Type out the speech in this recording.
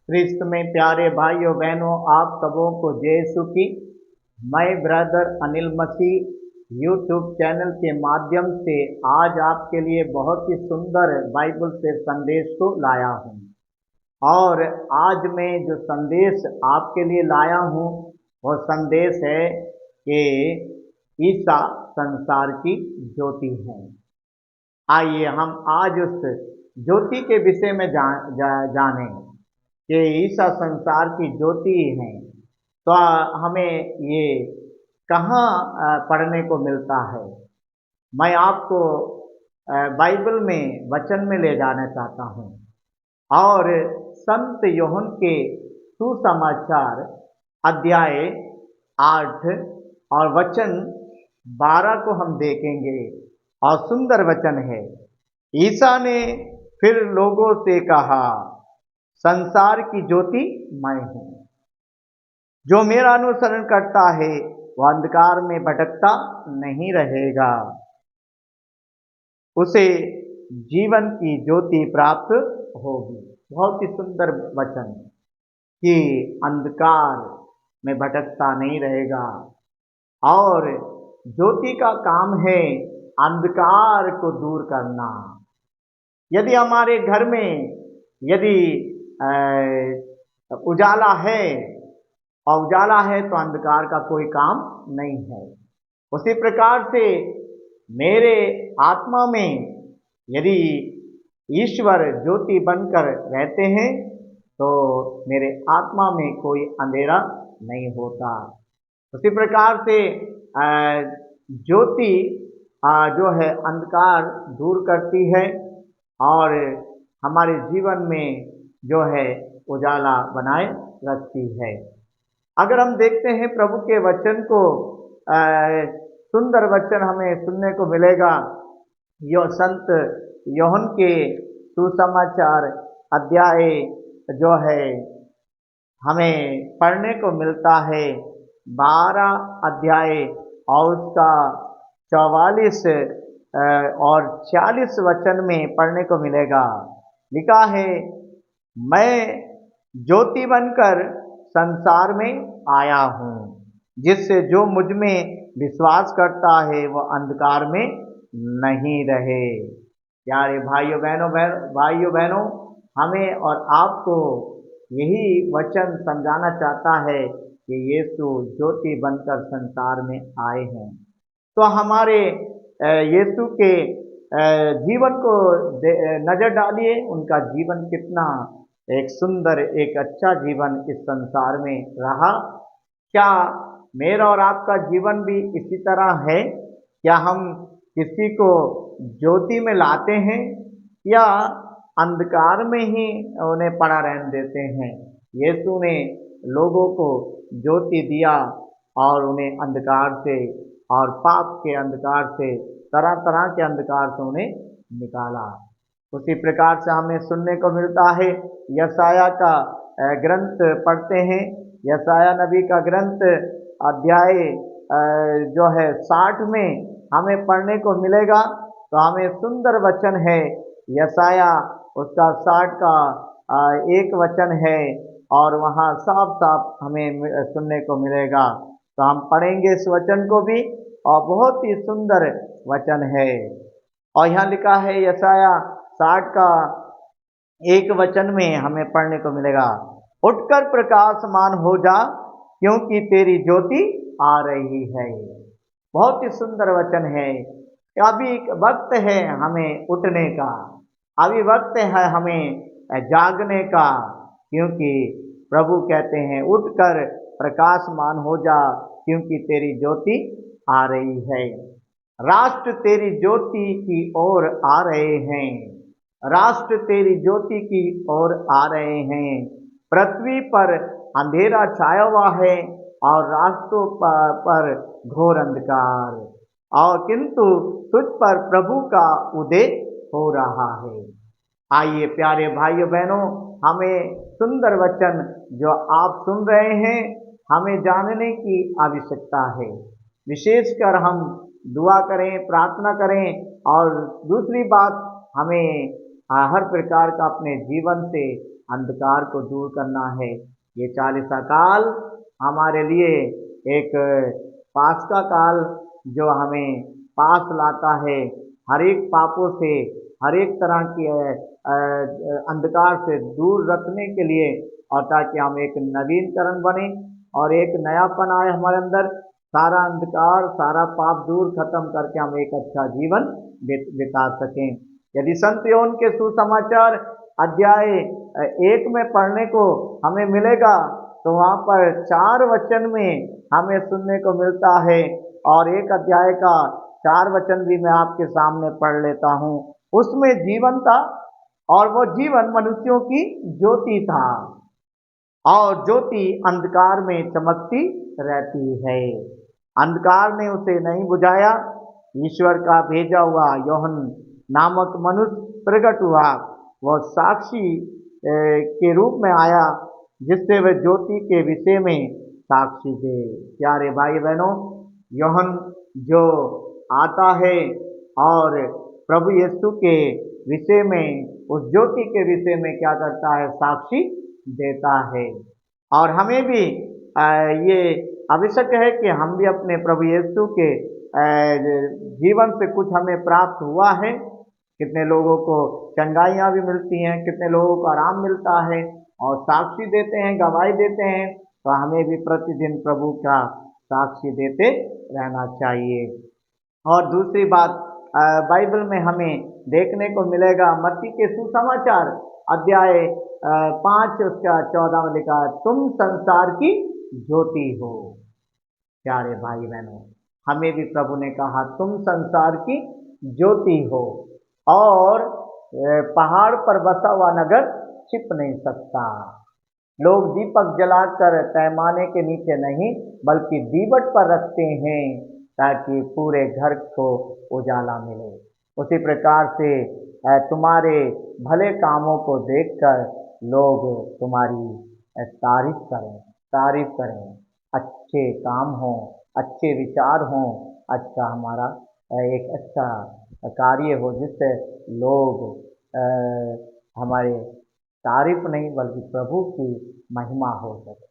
क्रिस्त में प्यारे भाइयों बहनों, आप सबों को जय यीशु की। मैं ब्रदर अनिल मसीह यूट्यूब चैनल के माध्यम से आज आपके लिए बहुत ही सुंदर बाइबल से संदेश को लाया हूँ। और आज मैं जो संदेश आपके लिए लाया हूँ वो संदेश है कि ईसा संसार की ज्योति है। आइए हम आज उस ज्योति के विषय में जानें कि ईसा संसार की ज्योति हैं। तो हमें ये कहाँ पढ़ने को मिलता है। मैं आपको बाइबल में वचन में ले जाना चाहता हूँ और संत यूहन्ना के सुसमाचार अध्याय 8 और वचन 12 को हम देखेंगे। और सुंदर वचन है। ईसा ने फिर लोगों से कहा, संसार की ज्योति मैं हूं। जो मेरा अनुसरण करता है वह अंधकार में भटकता नहीं रहेगा, उसे जीवन की ज्योति प्राप्त होगी। बहुत ही सुंदर वचन कि अंधकार में भटकता नहीं रहेगा। और ज्योति का काम है अंधकार को दूर करना। यदि हमारे घर में यदि उजाला है और उजाला है तो अंधकार का कोई काम नहीं है। उसी प्रकार से मेरे आत्मा में यदि ईश्वर ज्योति बनकर रहते हैं तो मेरे आत्मा में कोई अंधेरा नहीं होता। उसी प्रकार से ज्योति जो है अंधकार दूर करती है और हमारे जीवन में जो है उजाला बनाए रखती है। अगर हम देखते हैं प्रभु के वचन को, सुंदर वचन हमें सुनने को मिलेगा। यो संत यूहन्ना के सुसमाचार अध्याय जो है हमें पढ़ने को मिलता है 12 अध्याय और उसका 44 और 46 वचन में पढ़ने को मिलेगा। लिखा है, मैं ज्योति बनकर संसार में आया हूँ, जिससे जो मुझ में विश्वास करता है वह अंधकार में नहीं रहे। प्यारे भाइयों बहनों, हमें और आपको यही वचन समझाना चाहता है कि यीशु ज्योति बनकर संसार में आए हैं। तो हमारे यीशु के जीवन को नजर डालिए। उनका जीवन कितना एक सुंदर, एक अच्छा जीवन इस संसार में रहा। क्या मेरा और आपका जीवन भी इसी तरह है? क्या हम किसी को ज्योति में लाते हैं या अंधकार में ही उन्हें पड़ा रहने देते हैं? यीशु ने लोगों को ज्योति दिया और उन्हें अंधकार से और पाप के अंधकार से, तरह तरह के अंधकार से उन्हें निकाला। उसी प्रकार से हमें सुनने को मिलता है, यशाया का ग्रंथ पढ़ते हैं। यशाया नबी का ग्रंथ अध्याय जो है 60 में हमें पढ़ने को मिलेगा। तो हमें सुंदर वचन है यशाया उसका 60 का 1 वचन है और वहाँ साफ साफ हमें सुनने को मिलेगा। तो हम पढ़ेंगे इस वचन को भी, और बहुत ही सुंदर वचन है। और यहाँ लिखा है यशाया 60 का 1 वचन में हमें पढ़ने को मिलेगा, उठकर प्रकाशमान हो जा, क्योंकि तेरी ज्योति आ रही है। बहुत ही सुंदर वचन है। अभी वक्त है हमें उठने का, अभी वक्त है हमें जागने का, क्योंकि प्रभु कहते हैं उठकर प्रकाशमान हो जा, क्योंकि तेरी ज्योति आ रही है। राष्ट्र तेरी ज्योति की ओर आ रहे हैं, राष्ट्र तेरी ज्योति की ओर आ रहे हैं। पृथ्वी पर अंधेरा छाया हुआ है और राष्ट्रों पर घोर अंधकार, और किंतु तुझ पर प्रभु का उदय हो रहा है। आइए प्यारे भाइयों बहनों, हमें सुंदर वचन जो आप सुन रहे हैं हमें जानने की आवश्यकता है। विशेषकर हम दुआ करें, प्रार्थना करें, और दूसरी बात हमें हर प्रकार का अपने जीवन से अंधकार को दूर करना है। ये 40 काल हमारे लिए एक पास का काल जो हमें पास लाता है, हर एक पापों से, हर एक तरह की अंधकार से दूर रखने के लिए, और ताकि हम एक नवीनकरण बने और एक नयापन आए हमारे अंदर, सारा अंधकार सारा पाप दूर खत्म करके हम एक अच्छा जीवन बिता सकें। यदि संत योहन के सुसमाचार अध्याय 1 में पढ़ने को हमें मिलेगा तो वहाँ पर 4 वचन में हमें सुनने को मिलता है, और एक अध्याय का 4 वचन भी मैं आपके सामने पढ़ लेता हूँ। उसमें जीवन था और वो जीवन मनुष्यों की ज्योति था, और ज्योति अंधकार में चमकती रहती है, अंधकार ने उसे नहीं बुझाया। ईश्वर का भेजा हुआ योहन नामक मनुष्य प्रकट हुआ, वह साक्षी के रूप में आया, जिससे वह ज्योति के विषय में साक्षी दे। प्यारे भाई बहनों, योहन जो आता है और प्रभु यीशु के विषय में, उस ज्योति के विषय में क्या करता है, साक्षी देता है। और हमें भी ये आवश्यक है कि हम भी अपने प्रभु यीशु के जीवन से कुछ हमें प्राप्त हुआ है। कितने लोगों को चंगाइयाँ भी मिलती हैं, कितने लोगों को आराम मिलता है, और साक्षी देते हैं, गवाही देते हैं। तो हमें भी प्रतिदिन प्रभु का साक्षी देते रहना चाहिए। और दूसरी बात, बाइबल में हमें देखने को मिलेगा, मत्ती के सुसमाचार अध्याय 5 उसका 14 में लिखा है, तुम संसार की ज्योति हो। प्यारे भाई बहनों, हमें भी प्रभु ने कहा तुम संसार की ज्योति हो, और पहाड़ पर बसा हुआ नगर छिप नहीं सकता। लोग दीपक जलाकर पैमाने के नीचे नहीं बल्कि दीवट पर रखते हैं, ताकि पूरे घर को उजाला मिले। उसी प्रकार से तुम्हारे भले कामों को देखकर लोग तुम्हारी तारीफ करें। अच्छे काम हों, अच्छे विचार हों, अच्छा हमारा एक अच्छा कार्य हो, जिससे लोग हमारे तारीफ नहीं बल्कि प्रभु की महिमा हो सके।